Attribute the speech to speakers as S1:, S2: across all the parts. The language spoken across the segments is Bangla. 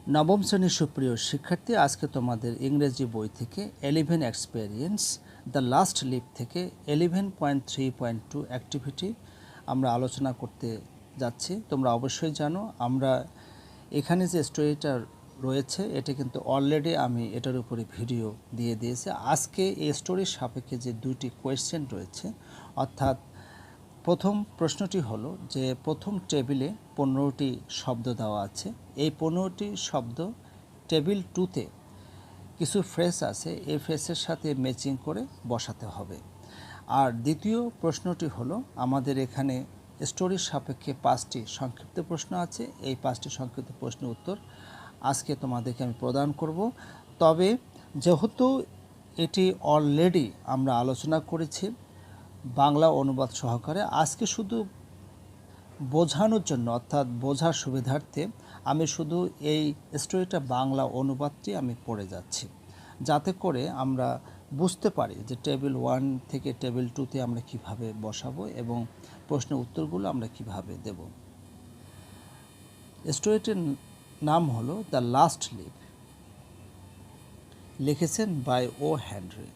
S1: নবম শ্রেণীর সুপ্রিয় শিক্ষার্থী, আজকে তোমাদের ইংরেজি বই থেকে 11 এক্সপেরিয়েন্স দ্য লাস্ট লিপ থেকে 11.3.2 অ্যাক্টিভিটি আমরা আলোচনা করতে যাচ্ছি। তোমরা অবশ্যই জানো আমরা এখানে যে স্টোরিটা রয়েছে এটা কিন্তু অলরেডি আমি এটার উপরে ভিডিও দিয়ে দিয়েছি। আজকে এই স্টোরির সাপেক্ষে যে দুইটি কোয়েশ্চেন রয়েছে, অর্থাৎ প্রথম প্রশ্নটি হলো যে প্রথম টেবিলে 15টি শব্দ দেওয়া আছে। এই 15টি শব্দ টেবিল 2তে কিছু ফ্রেজ আছে, এই ফ্রেজের সাথে ম্যাচিং করে বসাতে হবে। আর দ্বিতীয় প্রশ্নটি হলো আমাদের এখানে স্টোরির সাপেক্ষে 5টি সংক্ষিপ্ত প্রশ্ন আছে। এই 5টি সংক্ষিপ্ত প্রশ্নের উত্তর আজকে তোমাদেরকে আমি প্রদান করব। তবে যেহেতু এটি অলরেডি আমরা আলোচনা করেছি বাংলা অনুবাদ সহকারে, আজকে শুধু বোঝানোর জন্য অর্থাৎ বোঝার সুবিধার্থে আমি শুধু এই স্টোরিটা বাংলা অনুবাদটি আমি পড়ে যাচ্ছি, যাতে করে আমরা বুঝতে পারি যে টেবিল 1 থেকে টেবিল 2তে আমরা কিভাবে বসাবো এবং প্রশ্নের উত্তরগুলো আমরা কিভাবে দেব। স্টোরিটির নাম হলো দ্য লাস্ট লিপ, লিখেছেন by O Henry.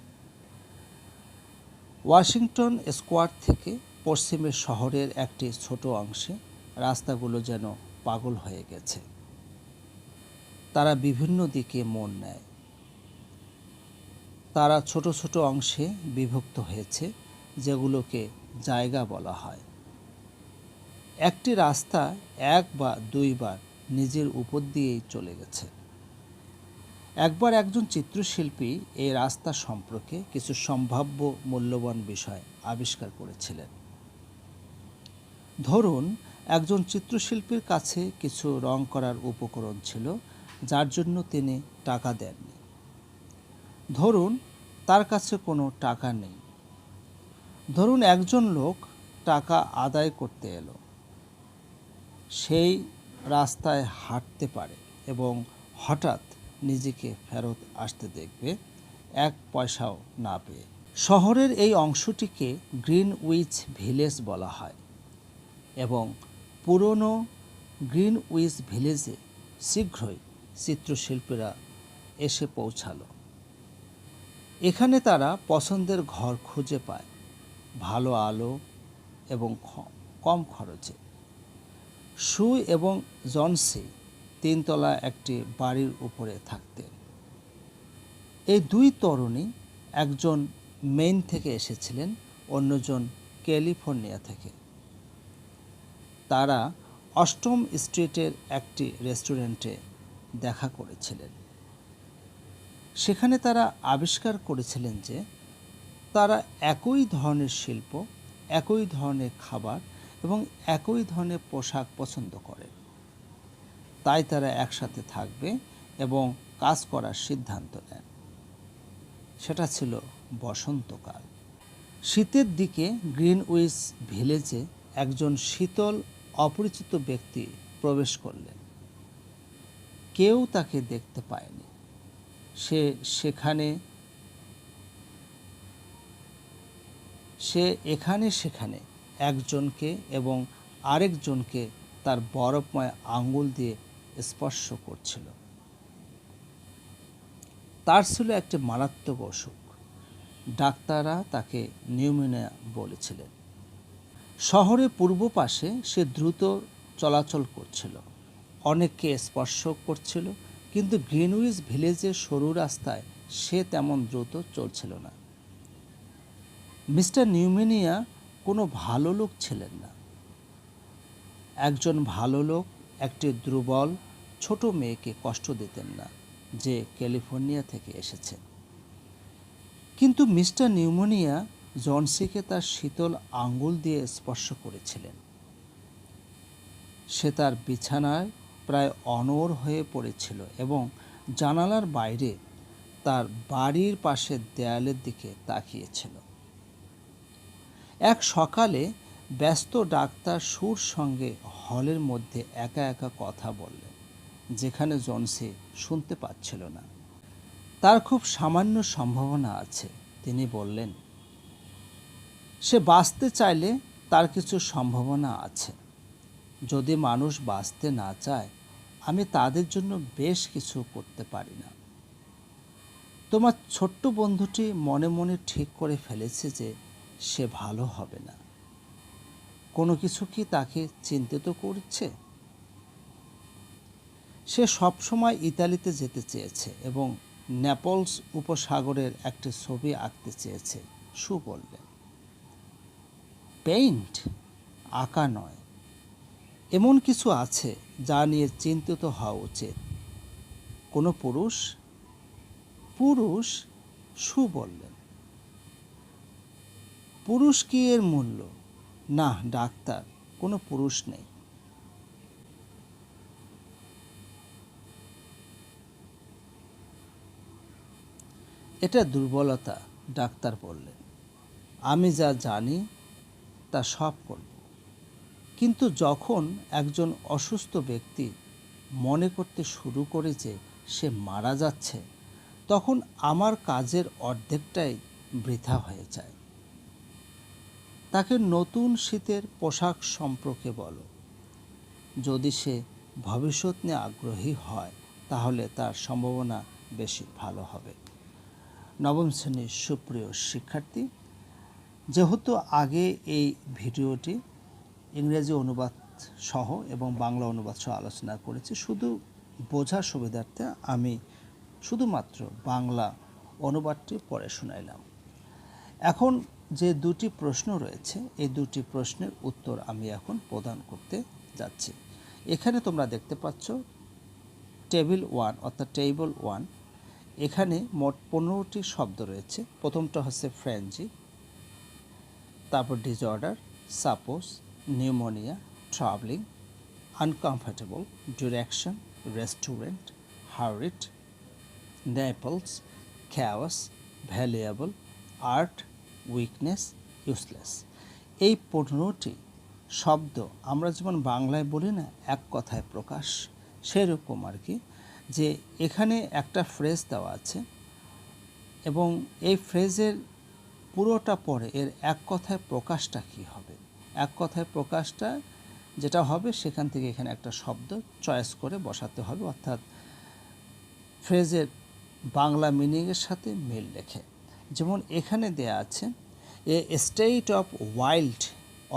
S1: Washington Square থেকে পশ্চিমের শহরের একটি ছোট অংশে রাস্তাগুলো যেন পাগল হয়ে গেছে। তারা বিভিন্ন দিকে মন নেয়। তারা ছোট ছোট অংশে বিভক্ত হয়েছে, যেগুলোকে জায়গা বলা হয়। একটি রাস্তা এক বা দুইবার নিজের উপর দিয়েই চলে গেছে। একবার একজন চিত্রশিল্পী এই রাস্তা সম্পর্কে কিছু সম্ভাব্য মূল্যবান বিষয় আবিষ্কার করেছিলেন। ধরুন, একজন চিত্রশিল্পীর কাছে কিছু রং করার উপকরণ ছিল, যার জন্য তিনি টাকা দেননি। ধরুন, তার কাছে কোনো টাকা নেই। ধরুন, একজন লোক টাকা আদায় করতে এলো। সেই রাস্তায় হাঁটতে পারে এবং হঠাৎ নিজেকে ফেরত আসতে দেখবে, 1 পয়সাও না পেয়ে। শহরের এই অংশটিকে গ্রিনউইচ ভিলেজ বলা হয় এবং পুরনো গ্রিনউইচ ভিলেজে শীঘ্রই চিত্রশিল্পীরা এসে পৌঁছালো। এখানে তারা পছন্দের ঘর খুঁজে পায়, ভালো আলো এবং কম খরচে। সু এবং জনসি 3 তলা একটি বাড়ির উপরে থাকতেন। এই দুই তরুণী, একজন মেইন থেকে এসেছিলেন, অন্যজন ক্যালিফোর্নিয়া থেকে। তারা 8ম স্ট্রিটের একটি রেস্টুরেন্টে দেখা করেছিলেন। সেখানে তারা আবিষ্কার করেছিলেন যে তারা একই ধরনের শিল্প, একই ধরনের খাবার এবং একই ধরনের পোশাক পছন্দ করেন। তাই তারা একসাথে থাকবে এবং কাজ করার সিদ্ধান্ত নেন। সেটা ছিল বসন্তকাল। শীতের দিকে গ্রিনউইচ ভিলেজে একজন শীতল অপরিচিত ব্যক্তি প্রবেশ করলেন। কেউ তাকে দেখতে পায়নি। সে এখানে সেখানে একজনকে এবং আরেকজনকে তার বরফময় আঙ্গুল দিয়ে স্পর্শ করছিল। তার ছিল একটি মারাত্মক অসুখ। ডাক্তাররা তাকে নিউমোনিয়া বলেছিলেন। শহরের পূর্ব পাশে সে দ্রুত চলাচল করছিল, অনেককে স্পর্শ করছিল, কিন্তু গ্রিনউইচ ভিলেজের সরু রাস্তায় সে তেমন দ্রুত চলছিল না। মিস্টার নিউমোনিয়া কোনো ভালো লোক ছিলেন না। একজন ভালো লোক একটি দুর্বল ছোট মেয়েকে কষ্ট দিতেন না, যে ক্যালিফোর্নিয়া থেকে এসেছে। কিন্তু মিস্টার নিউমোনিয়া জনসিকে তার শীতল আঙ্গুল দিয়ে স্পর্শ করেছিলেন। সে তার বিছানায় প্রায় অনড় হয়ে পড়েছিল এবং জানালার বাইরে তার বাড়ির পাশের দেয়ালের দিকে তাকিয়েছিল। এক সকালে ব্যস্ত ডাক্তার সুর সঙ্গে হলের মধ্যে একা একা কথা বললেন, যেখানে জনসি শুনতে পাচ্ছিল না। তার খুব সামান্য সম্ভাবনা আছে, তিনি বললেন। সে বাঁচতে চাইলে তার কিছু সম্ভাবনা আছে। যদি মানুষ বাঁচতে না চায়, আমি তাদের জন্য বেশ কিছু করতে পারি না। তোমার ছোট্ট বন্ধুটি মনে মনে ঠিক করে ফেলেছে যে সে ভালো হবে না। কোনো কিছু কি তাকে চিন্তিত করছে? সে সবসময় ইতালিতে যেতে চেয়েছে এবং নেপলস উপসাগরের একটি ছবি আঁকতে চেয়েছে। সু বললেন, পেইন্ট? আঁকা নয়। এমন কিছু আছে যা নিয়ে চিন্তিত হওয়া উচিত। কোনো পুরুষ? পুরুষ? সু বললেন, পুরুষ কি এর মূল্য? না ডাক্তার, কোনো পুরুষ নেই। এটা দুর্বলতা, ডাক্তার বললেন। আমি যা জানি তা সব করব। কিন্তু যখন একজন অসুস্থ ব্যক্তি মনে করতে শুরু করে যে সে মারা যাচ্ছে, তখন আমার কাজের অর্ধেকটাই বৃথা হয়ে যায়। তাকে নতুন শীতের পোশাক সম্পর্কে বলো। যদি সে ভবিষ্যৎ নিয়ে আগ্রহী হয় তাহলে তার সম্ভাবনা বেশি ভালো হবে। নবম শ্রেণীর সুপ্রিয় শিক্ষার্থী, যেহেতু আগে এই ভিডিওটি ইংরেজি অনুবাদ সহ এবং বাংলা অনুবাদ সহ আলোচনা করেছি, শুধু বোঝার সুবিধার্থে আমি শুধুমাত্র বাংলা অনুবাদটি পড়ে শোনাইলাম। এখন যে দুটি প্রশ্ন রয়েছে এই দুটি প্রশ্নের উত্তর আমি এখন প্রদান করতে যাচ্ছি। এখানে তোমরা দেখতে পাচ্ছ টেবিল 1 অর্থাৎ টেবল 1। এখানে মোট 15টি শব্দ রয়েছে। প্রথমটা হচ্ছে ফ্রেঞ্জি, তারপর disorder, suppose, pneumonia, travelling, uncomfortable, direction, restaurant, হারিট, Naples, chaos, valuable, art, weakness, useless. এই 15টি শব্দ আমরা যেমন বাংলায় বলি না এক কথায় প্রকাশ, সেরকম আর কি, যে এখানে একটা ফ্রেজ দেওয়া আছে এবং এই ফ্রেজের পুরোটা পরে এর এক কথায় প্রকাশটা কী হবে। এক কথায় প্রকাশটা যেটা হবে সেখান থেকে এখানে একটা শব্দ চয়েস করে বসাতে হবে, অর্থাৎ ফ্রেজের বাংলা মিনিংয়ের সাথে মিল রেখে। যেমন এখানে দেয়া আছে a state of wild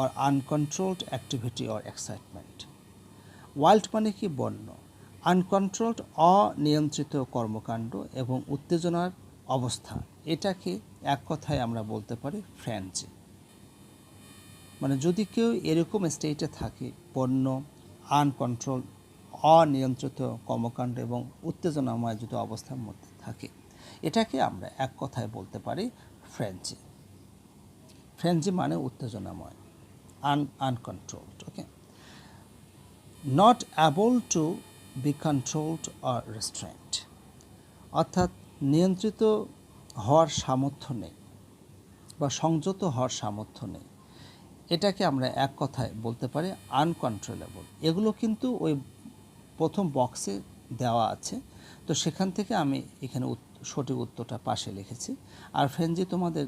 S1: or uncontrolled activity or excitement. Wild মানে কি? বন্য। আনকন্ট্রোলড অনিয়ন্ত্রিত কর্মকাণ্ড এবং উত্তেজনার অবস্থা, এটাকে এক কথায় আমরা বলতে পারি ফ্রেঞ্জি। মানে যদি কেউ এরকম স্টেটে থাকে, বন্য, আনকন্ট্রোল, অনিয়ন্ত্রিত কর্মকাণ্ড এবং উত্তেজনাময় যদি অবস্থার মধ্যে থাকে, এটাকে আমরা এক কথায় বলতে পারি ফ্রেঞ্জি। ফ্রেঞ্জি মানে উত্তেজনাময়, uncontrolled. Okay. Not able to be controlled or restraint, অর্থাৎ নিয়ন্ত্রিত হওয়ার সামর্থ্য নেই বা সংযত হওয়ার সামর্থ্য নেই, এটাকে আমরা এক কথায় বলতে পারি আনকন্ট্রোলেবল। এগুলো কিন্তু ওই প্রথম বক্সে দেওয়া আছে, তো সেখান থেকে আমি এখানে সঠিক উত্তরটা পাশে লিখেছি। আর ফ্রেঞ্জি তোমাদের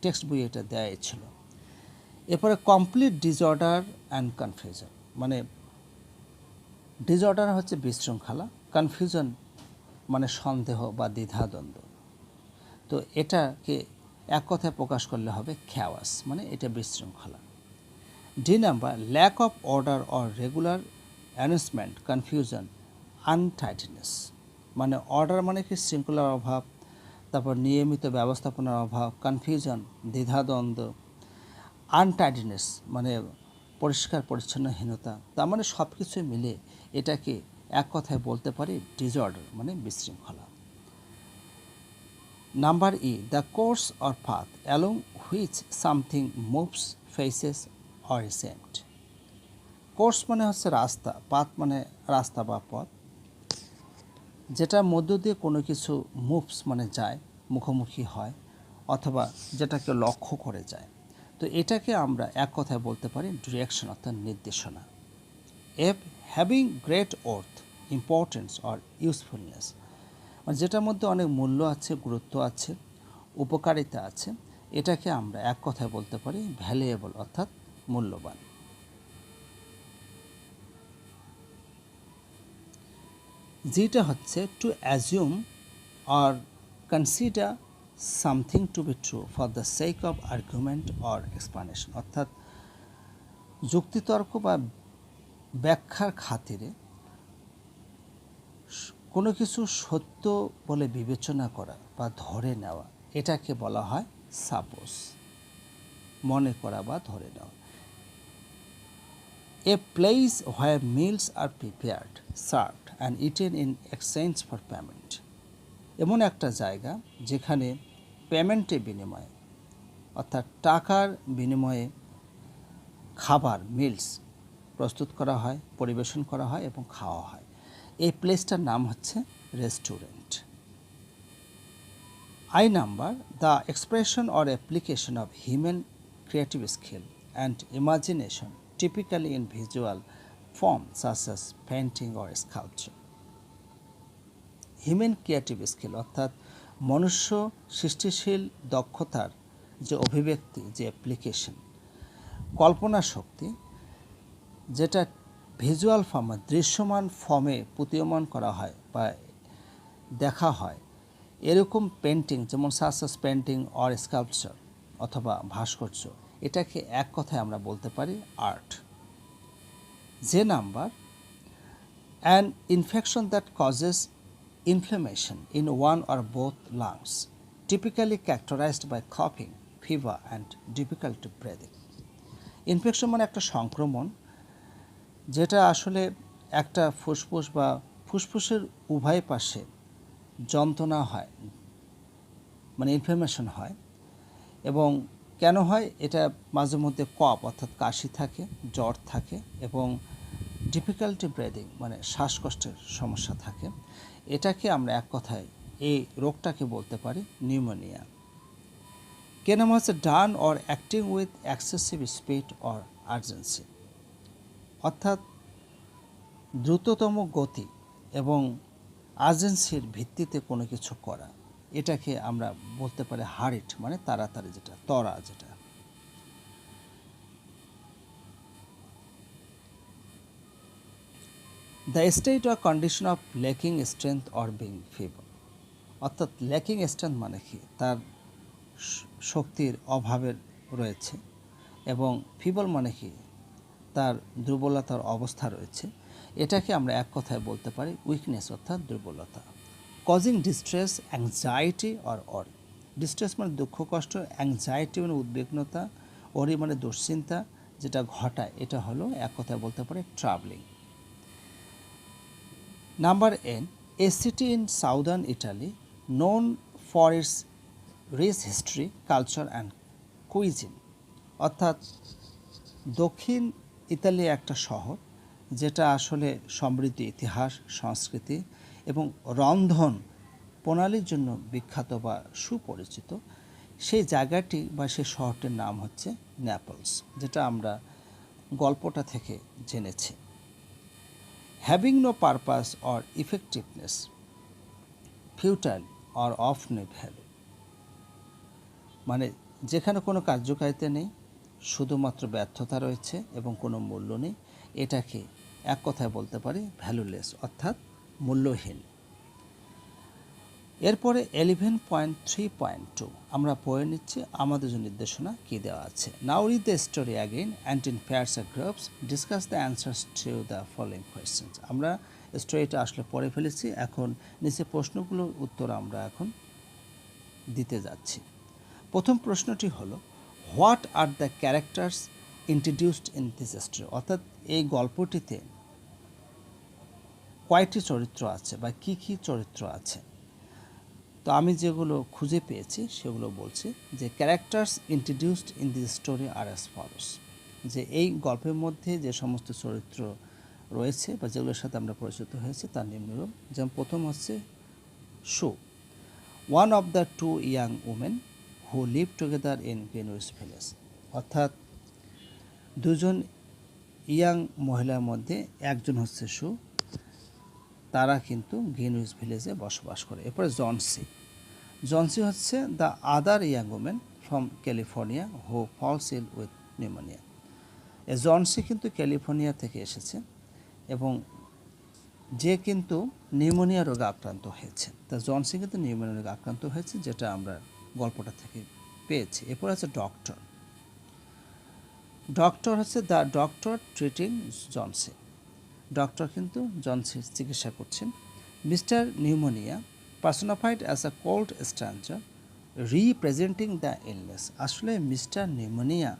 S1: টেক্সট বই এটা দেওয়াই ছিল। এরপরে কমপ্লিট ডিসঅর্ডার অ্যান্ড কনফিউশন, মানে ডিসঅর্ডার হচ্ছে বিশৃঙ্খলা, কনফিউশন মানে সন্দেহ বা দ্বিধাদ্বন্দ্ব। তো এটাকে এক কথায় প্রকাশ করলে হবে খ্যাওয়াস, মানে এটা বিশৃঙ্খলা। ডি নাম্বার, lack of order or regular arrangement, confusion, untidiness. মানে অর্ডার মানে কি? শৃঙ্খলার অভাব, তারপর নিয়মিত ব্যবস্থাপনার অভাব, কনফিউশন দ্বিধাদ্বন্দ্ব, আনটাইটনেস মানে পরিষ্কার পরিচ্ছন্নহীনতা। তার মানে সব কিছু মিলে এটাকে এক কথায় বলতে পারি ডিসঅর্ডার মানে বিশৃঙ্খলা। Number E, the course or path along which something moves, faces or is end. Course মানে হচ্ছে রাস্তা, পাথ মানে রাস্তা বা পথ, যেটার মধ্য দিয়ে কোনো কিছু মুভস মানে যায়, মুখোমুখি হয়, অথবা যেটাকে লক্ষ্য করে যায়। তো এটাকে আমরা এক কথায় বলতে পারি ডিরেকশন অর্থাৎ নির্দেশনা। F, having great worth, importance or usefulness, মানে যেটার মধ্যে অনেক মূল্য আছে, গুরুত্ব আছে, উপকারিতা আছে, এটাকে আমরা এক কথায় বলতে পারি ভ্যালুয়েবল অর্থাৎ মূল্যবান। যেটা হচ্ছে two assume or consider something to be true for the sake of argument or explanation, অর্থাৎ যুক্তিতর্ক বা ব্যাখ্যার খাতিরে কোনো কিছু সত্য বলে বিবেচনা করা বা ধরে নেওয়া, এটাকে বলা হয় সাপোজ, মনে করা বা ধরে নেওয়া। A place where meals are prepared, served and eaten in exchange for payment. এমন একটা জায়গা যেখানে পেমেন্টের বিনিময়ে, অর্থাৎ টাকার বিনিময়ে খাবার মিলস প্রস্তুত করা হয়, পরিবেশন করা হয় এবং খাওয়া হয়। এই প্লেসটার নাম হচ্ছে restaurant. I number the expression or application of human creative skill and imagination typically in visual form such as painting or sculpture. Human creative skill অর্থাৎ মনুষ্য সৃষ্টিশীল দক্ষতার যে অভিব্যক্তি, যে অ্যাপ্লিকেশন, কল্পনা শক্তি, যেটা ভিজুয়াল ফর্মে দৃশ্যমান ফর্মে প্রতীয়মান করা হয় বা দেখা হয়, এরকম পেন্টিং যেমন সাসেস পেন্টিং অর স্কাল্পচার অথবা ভাস্কর্য, এটাকে এক কথায় আমরা বলতে পারি আর্ট। যে number an infection that causes inflammation in one or both lungs, typically characterized by coughing, fever and difficulty breathing. Infection মানে একটা সংক্রমণ, যেটা আসলে একটা ফুসফুস বা ফুসফুসের উভয় পাশে যন্ত্রণা হয়, মানে ইনফ্লামেশন হয়। এবং কেন হয়? এটা মাঝে মধ্যে কফ অর্থাৎ কাশি থাকে, জ্বর থাকে এবং ডিফিকাল্টি ব্রেদিং মানে শ্বাসকষ্টের সমস্যা থাকে। এটাকে আমরা এক কথায় এই রোগটাকে বলতে পারি নিউমোনিয়া। কে নাম হচ্ছে ডান or acting with excessive speed or urgency, অর্থাৎ দ্রুততম গতি এবং আর্জেন্সির ভিত্তিতে কোনো কিছু করা, এটাকে আমরা বলতে পারি হারিট মানে তাড়াতাড়ি, যেটা ত্বরা যেটা। The state or condition of lacking strength or being feeble, অর্থাৎ ল্যাকিং স্ট্রেংথ মানে কি? তার শক্তির অভাবের রয়েছে, এবং ফিবল মানে কি? তার দুর্বলতার অবস্থা রয়েছে। এটাকে আমরা এক কথায় বলতে পারি উইকনেস অর্থাৎ দুর্বলতা। Causing distress, anxiety or Ori, distress মানে দুঃখ কষ্ট, অ্যাংজাইটি মানে উদ্বিগ্নতা, অরি মানে দুশ্চিন্তা যেটা ঘটায়, এটা হলো এক কথায় বলতে পারে travelling. Number N, a city in southern Italy known for its rich history, culture and cuisine, অর্থাৎ দক্ষিণ ইতালি একটা শহর যেটা আসলে সমৃদ্ধ ইতিহাস, সংস্কৃতি এবং রন্ধন প্রণালীর জন্য বিখ্যাত বা সুপরিচিত। সেই জায়গাটি বা সেই শহরটির নাম হচ্ছে নেপলস, যেটা আমরা গল্পটা থেকে জেনেছি। Having no purpose or effectiveness, futile or of no value, মানে যেখানে কোনো কার্যকারিতা নেই, শুধুমাত্র ব্যর্থতা রয়েছে এবং কোনো মূল্য নেই, এটাকে এক কথায় বলতে পারি ভ্যালুলেস অর্থাৎ মূল্যহীন। এরপরে 11.3.2 আমরা পড়ে নিচ্ছি আমাদের জন্য নির্দেশনা কী দেওয়া আছে। Now read the story again and in pairs or groups discuss the answers to the following questions. আমরা স্টোরিটা আসলে পড়ে ফেলেছি, এখন নিচে প্রশ্নগুলোর উত্তর আমরা এখন দিতে যাচ্ছি। প্রথম প্রশ্নটি হলো, what are the characters introduced in this story, অর্থাৎ এই গল্পটিতে কয়টি চরিত্র আছে বা কী কী চরিত্র আছে। তো আমি যেগুলো খুঁজে পেয়েছি সেগুলো বলছি যে characters introduced in this story are as follows, যে এই গল্পের মধ্যে যে সমস্ত চরিত্র রয়েছে বা যেগুলোর সাথে আমরা পরিচিত হয়েছি তার নিম্নরূপ। যেমন প্রথম হচ্ছে Sue, one of the two young women who live together in Greenwich village, অর্থাৎ দুজন ইয়াং মহিলার মধ্যে একজন হচ্ছে শু, তারা কিন্তু গ্রিনউইচ ভিলেজে বসবাস করে। এরপরে জনসি, জনসি হচ্ছে the other young women from California who falls ill with pneumonia. Johnsy কিন্তু ক্যালিফোর্নিয়া থেকে এসেছে এবং যে কিন্তু নিউমোনিয়া রোগে আক্রান্ত হয়েছে। তা জনসি কিন্তু নিউমোনিয়া রোগে আক্রান্ত হয়েছে, যেটা আমরা গল্পটা থেকে পেয়েছি। এরপর আছে ডক্টর। ডক্টর হচ্ছে the doctor treating Johnsy. Doctor কিন্তু জনসির চিকিৎসা করছেন। Mister pneumonia personified as a cold stranger representing the illness. আসলে মিস্টার নিউমোনিয়া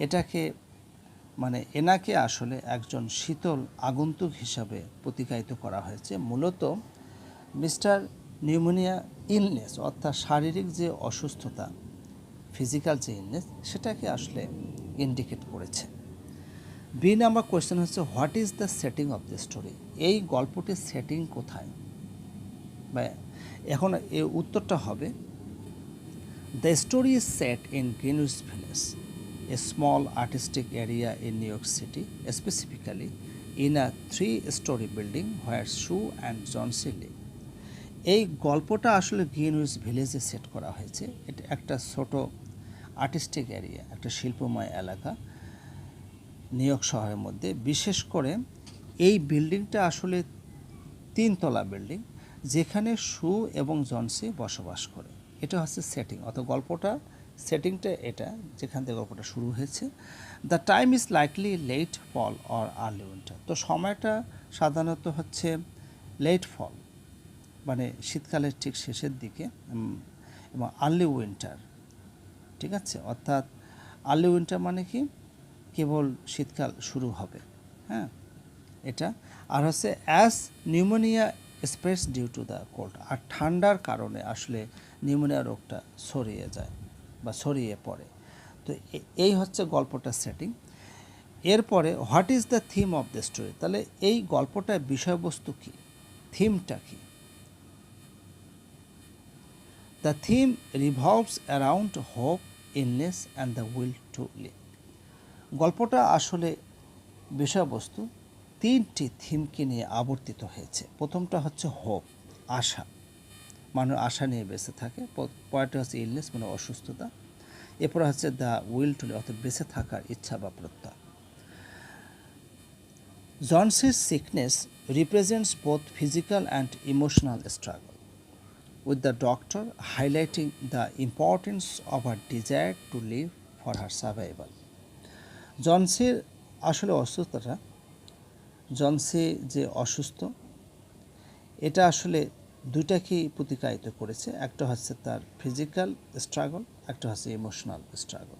S1: এটাকে এনাকে আসলে একজন শীতল আগন্তুক হিসাবে প্রতিকায়িত করা হয়েছে। মূলত মিস্টার নিউমোনিয়া ইলনেস অর্থাৎ শারীরিক যে অসুস্থতা, ফিজিক্যাল যে ইলনেস, সেটাকে আসলে ইন্ডিকেট করেছে। বি নাম্বার কোয়েশ্চেন হচ্ছে what is the setting of the story. এই গল্পটির সেটিং কোথায়? বা এখন এর উত্তরটা হবে the story is set in Greenwich village, a small artistic area in New York City, specifically in a 3-story building where Sue and John C. live. এই গল্পটা আসলে গ্রিনউইচ ভিলেজে সেট করা হয়েছে। এটা একটা ছোট আর্টিস্টিক এরিয়া, একটা শিল্পময় এলাকা নিউ ইয়র্ক শহরের মধ্যে। বিশেষ করে এই বিল্ডিংটা আসলে 3 তলা বিল্ডিং, যেখানে সু এবং জনসি বসবাস করে। এটা হচ্ছে সেটিং, অর্থাৎ গল্পটা সেটিংটা এটা, যেখান থেকে গল্পটা শুরু হয়েছে। The time is likely late fall or early winter. তো সময়টা সাধারণত হচ্ছে লেট ফল, শীতকালের ঠিক শেষের দিকে, এবং আর্লি উইন্টার, ঠিক আছে। অর্থাৎ আর্লি উইন্টার কি, কেবল শীতকাল শুরু হবে, হ্যাঁ, এটা। আর হচ্ছে as pneumonia spreads due to the cold. আর ঠান্ডার কারণে আসলে নিউমোনিয়া রোগটা ছড়িয়ে যায় বা ছড়িয়ে পড়ে। তো এই হচ্ছে গল্পটার সেটিং। এরপরে what is the theme of the story. তাহলে এই গল্পটার বিষয়বস্তু কী, থিমটা কী? The theme revolves around hope, illness and the will to live. গল্পটা আসলে বিষয়বস্তু 3টি থিমকে নিয়ে আবর্তিত হয়েছে। প্রথমটা হচ্ছে হোপ, আশা, মানুষ আশা নিয়ে বেঁচে থাকে। পরেরটা হচ্ছে ইলনেস, অসুস্থতা। এরপরে হচ্ছে দ্য উইল টু লিভ, অর্থাৎ বেঁচে থাকার ইচ্ছা বা প্রত্যয়। জনসির sickness represents both physical and emotional struggle, with the doctor highlighting the importance of her desire to live for her survival. জনসির আসলে অসুস্থতা, জনসি যে অসুস্থ, এটা আসলে দুইটাকেই প্রতিকায়িত করেছে। একটা হচ্ছে তার ফিজিক্যাল স্ট্রাগল, একটা হচ্ছে ইমোশনাল স্ট্রাগল,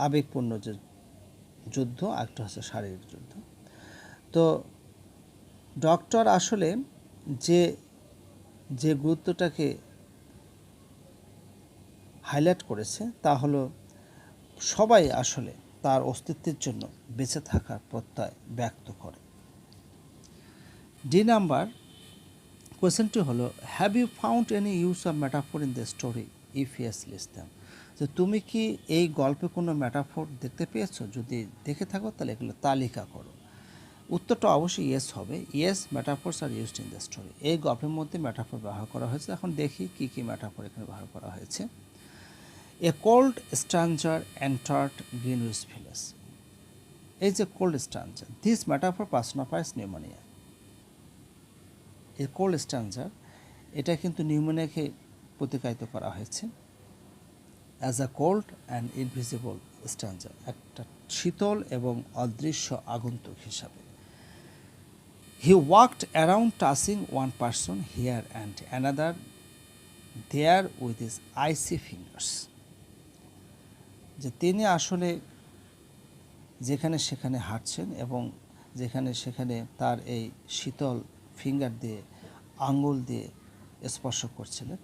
S1: আবেগপূর্ণ যে যুদ্ধ, একটা হচ্ছে শারীরিক যুদ্ধ। তো ডক্টর আসলে যে যে গুরুত্বটাকে হাইলাইট করেছে তা হলো সবাই আসলে তার অস্তিত্বের জন্য বেঁচে থাকার প্রত্যয় ব্যক্ত করে। ডি নাম্বার কোয়েশ্চেনটি হলো have you found any use of metaphor in the story, if yes list them. যে তুমি কি এই গল্পে কোনো মেটাফোর দেখতে পেয়েছো? যদি দেখে থাকো তাহলে এগুলো তালিকা করো। উত্তরটা অবশ্যই ইয়েস হবে। Yes, metaphors are used in the story. এই গল্পের মধ্যে মেটাফোর ব্যবহার করা হয়েছে। এখন দেখি কী কী মেটাফোর এখানে ব্যবহার করা হয়েছে। A cold stranger entered Greenwich village. এই যে cold stranger, this metaphor personifies pneumonia. এই কোল্ড স্ট্রাঞ্জার, এটা কিন্তু নিউমোনিয়াকে প্রতিকায়িত করা হয়েছে as a cold and invisible stranger, একটা শীতল এবং অদৃশ্য আগন্তুক হিসাবে। He walked around touching one person here and another there with his icy fingers. যে তিনি আসলে যেখানে সেখানে হাঁটছেন এবং যেখানে সেখানে তার এই শীতল ফিঙ্গার দিয়ে, আঙ্গুল দিয়ে স্পর্শ করছিলেন।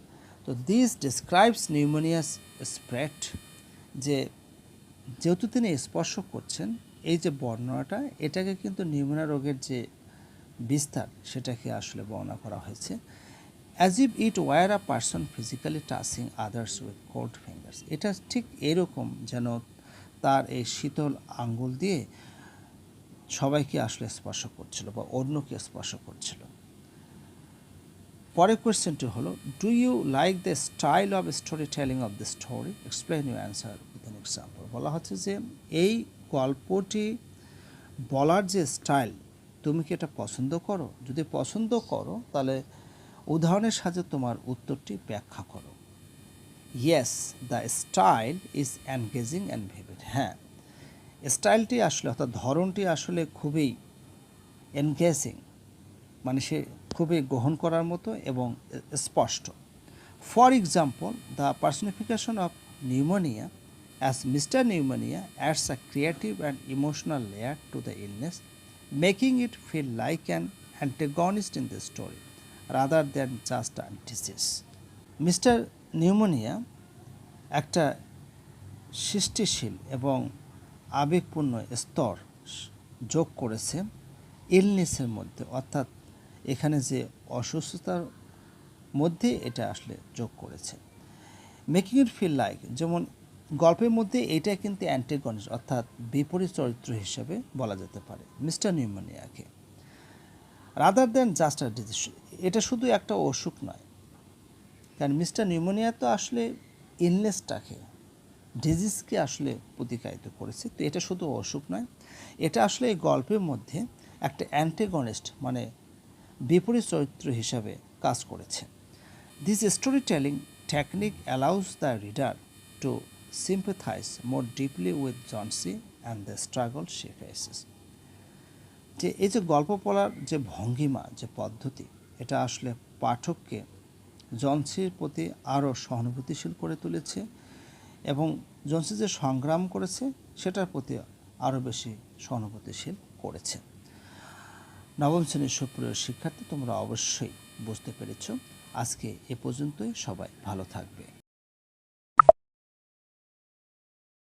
S1: তো দিস ডিসক্রাইবস নিউমোনিয়াস স্প্রেড। যেহেতু তিনি স্পর্শ করছেন, এই যে বর্ণনাটা, এটাকে কিন্তু নিউমোনিয়া রোগের যে বিস্তার সেটাকে আসলে বর্ণনা করা হয়েছে। As if it were a person physically touching others with cold fingers. এটা ঠিক এরকম যেন তার এই শীতল আঙ্গুল দিয়ে সবাইকে আসলে স্পর্শ করছিল বা অন্যকে স্পর্শ করছিল। পরের কোয়েশ্চেনটি হলো do you like the style of story telling of the story, explain your answer with an example. বলা হচ্ছে যে এই গল্পটি বলার যে স্টাইল, তুমি কি এটা পছন্দ করো? যদি পছন্দ করো তাহলে উদাহরণের সাহায্যে তোমার উত্তরটি ব্যাখ্যা করো। Yes, the style is engaging and vivid. হ্যাঁ, স্টাইলটি আসলে অর্থাৎ ধরনটি আসলে খুবই এনগেজিং, মানে সে খুবই গ্রহণ করার মতো এবং স্পষ্ট। For example, the personification of pneumonia as Mr. Pneumonia adds a creative and emotional layer to the illness, making it feel like an antagonist in the story rather than just a disease. Mister pneumonia একটা সৃষ্টিশীল এবং আবেগপূর্ণ স্তর যোগ করেছে ইলনেসের মধ্যে, অর্থাৎ এখানে যে অসুস্থতার মধ্যে এটা আসলে যোগ করেছে। মেকিং ইট ফিল লাইক, যেমন গল্পের মধ্যে এটা কিন্তু অ্যান্টাগনিস্ট অর্থাৎ বিপরীত চরিত্র হিসেবে বলা যেতে পারে মিস্টার নিউমোনিয়াকে। Rather than just a disease, এটা শুধু একটা অসুখ নয়, কারণ মিস্টার নিউমোনিয়া তো আসলে ইলনেসটাকে, ডিজিজকে আসলে প্রতিকায়িত করেছে। তো এটা শুধু অসুখ নয়, এটা আসলে এই গল্পের মধ্যে একটা অ্যান্টাগনিস্ট মানে বিপরীত চরিত্র হিসাবে কাজ করেছে। This story telling technique allows the reader two sympathize more deeply with Johnsy and the struggle she faces. যে এই যে গল্প বলার যে ভঙ্গিমা, যে পদ্ধতি, এটা আসলে পাঠককে জনসির প্রতি আরও সহানুভূতিশীল করে তুলেছে এবং জনসি যে সংগ্রাম করেছে সেটার প্রতি আরও বেশি সহানুভূতিশীল করেছে। নবম শ্রেণীর সুপ্রিয় শিক্ষার্থী, তোমরা অবশ্যই বুঝতে পেরেছ। আজকে এ পর্যন্তই, সবাই ভালো থাকবে।